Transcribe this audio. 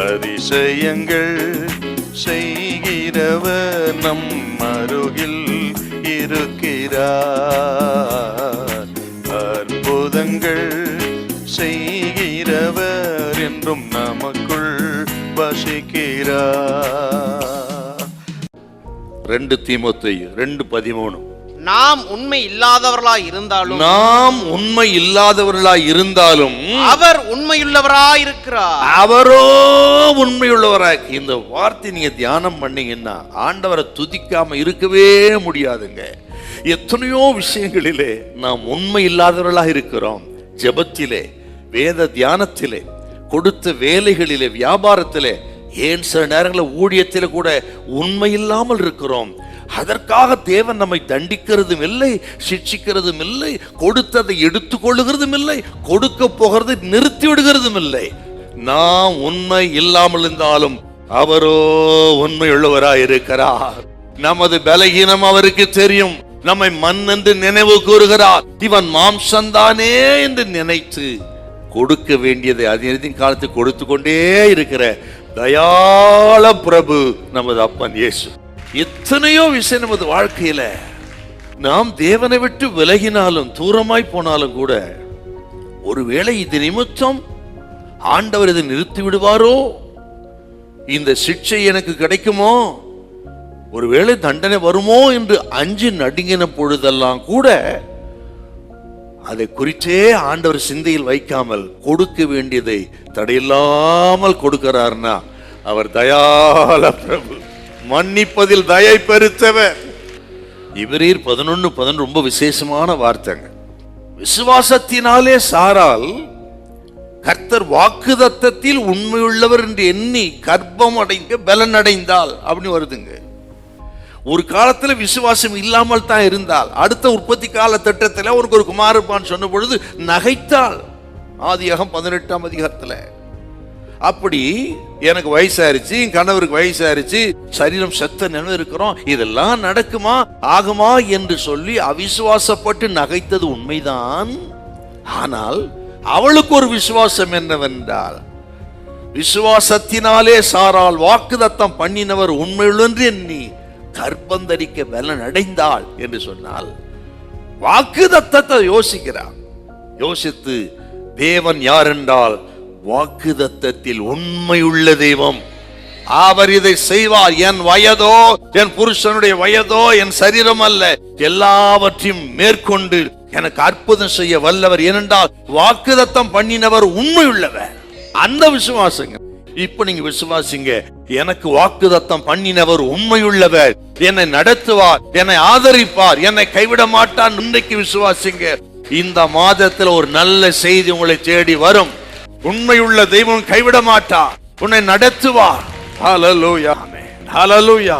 அதிசயங்கள் செய்கிறவர் நம் அருகில் இருக்கிறார். அற்புதங்கள் செய்கிறவர் என்றும் நமக்குள் வசிக்கிறார். 2 தீமோத்தேயு 2:13. நாம் உண்மை இல்லாதவர்களாய் இருந்தாலும் அவர் உண்மையுள்ளவராய் இருக்கிறார். அவரோ உண்மையுள்ளவராய். இந்த வார்த்தை நீங்க தியானம் பண்ணீங்கன்னா ஆண்டவரை துதிக்காம இருக்கவே முடியாதுங்க. எத்தனையோ விஷயங்களிலே நாம் உண்மை இல்லாதவர்களாக இருக்கிறோம். ஜெபத்திலே, வேத தியானத்திலே, கொடுத்த வேலைகளிலே, வியாபாரத்திலே, ஏன் சில நேரங்களில் ஊழியத்திலே கூட உண்மை இல்லாமல் இருக்கிறோம். அதற்காக தேவன் நம்மை தண்டிக்கிறதும் இல்லை, சிட்சிக்கிறதும் இல்லை, கொடுத்ததை எடுத்துக்கொள்ளுகிறதும் இல்லை, கொடுக்க போகிறதை நிறுத்தி விடுகிறதும் இல்லை. நாம் உண்மை இல்லாமல் இருந்தாலும் அவரோ உண்மை உள்ளவராய் இருக்கிறார். நமது பலகீனம் அவருக்கு தெரியும். நம்மை மண் என்று நினைவு கூறுகிறார். இவன் மாம்சந்தானே என்று நினைத்து கொடுக்க வேண்டியதை அதே காலத்தில் கொடுத்து கொண்டே இருக்கிற தயாள பிரபு நமது அப்பன் இயேசு. எத்தனையோ விஷயம் நமது வாழ்க்கையில நாம் தேவனை விட்டு விலகினாலும் தூரமாய் போனாலும் கூட ஒருவேளை இது நிமித்தம் ஆண்டவர் இதை நிறுத்தி விடுவாரோ, இந்த சிக்ஷை எனக்கு கிடைக்குமோ, ஒருவேளை தண்டனை வருமோ என்று அஞ்சு நடுங்கின பொழுதெல்லாம் கூட அதை குறித்தே ஆண்டவர் சிந்தையில் வைக்காமல் கொடுக்க வேண்டியதை தடையில்லாமல் கொடுக்கிறார்னா அவர் தயாள பிரபு, மன்னிப்பதில் தயை பெருத்தவர். இவரீர் 11:10 ரொம்ப விசேஷமான வார்த்தைங்க. விசுவாசத்தினாலே சாரால் கர்த்தர் வாக்குதத்தத்தில் உண்மையுள்ளவர் என்று எண்ணி கர்ப்பம் அடைங்க பலன் அடைந்தால் அப்படின்னு வருதுங்க. ஒரு காலத்துல விசுவாசம் இல்லாமல் தான் இருந்தால், அடுத்த உற்பத்தி கால திட்டத்தில் அவருக்கு ஒரு குமாரப்பான் சொன்ன பொழுது நகைத்தாள். ஆதியாகமம் 18ஆம் அதிகாரத்துல. அப்படி எனக்கு வயசாயிருச்சு, என் கணவருக்கு வயசாயிருச்சு, சரீரம் செத்த நினைவு இருக்கிறோம், இதெல்லாம் நடக்குமா ஆகுமா என்று சொல்லி அவிசுவாசப்பட்டு நகைத்தது உண்மைதான். ஆனால் அவளுக்கு ஒரு விசுவாசம் என்னவென்றால், விசுவாசத்தினாலே சாரால் வாக்குதத்தம் பண்ணினவர் உண்மையுள்ளென்று எண்ணி கர்ப்பந்தரிக்க பலன் அடைந்தாள் என்று சொன்னால் வாக்குதத்தத்தை யோசிக்கிறார். யோசித்து தேவன் யார் என்றால் வாக்குதத்தத்தில் உண்மையுள்ள தெய்வம். அவர் இதை செய்வார். என் வயதோ, என் புருஷனுடைய வயதோ, என் சரீரம் அல்ல, எல்லாவற்றையும் மேற்கொண்டு எனக்கு அற்புதம் செய்ய வல்லவர். ஏனென்றால் வாக்குதத்தம் பண்ணினவர் உண்மையுள்ளவர். அந்த விசுவாசங்க. இப்ப நீங்க விசுவாசிங்க, எனக்கு வாக்குதத்தம் பண்ணினவர் உண்மையுள்ளவர், என்னை நடத்துவார், என்னை ஆதரிப்பார், என்னை கைவிட மாட்டார். இன்றைக்கு விசுவாசிங்க. இந்த மாதத்தில் ஒரு நல்ல செய்தி உங்களை தேடி வரும். உண்மையுள்ள தெய்வம் கைவிட மாட்டார், உன்னை நடத்துவார். ஹல்லேலூயா, ஹல்லேலூயா.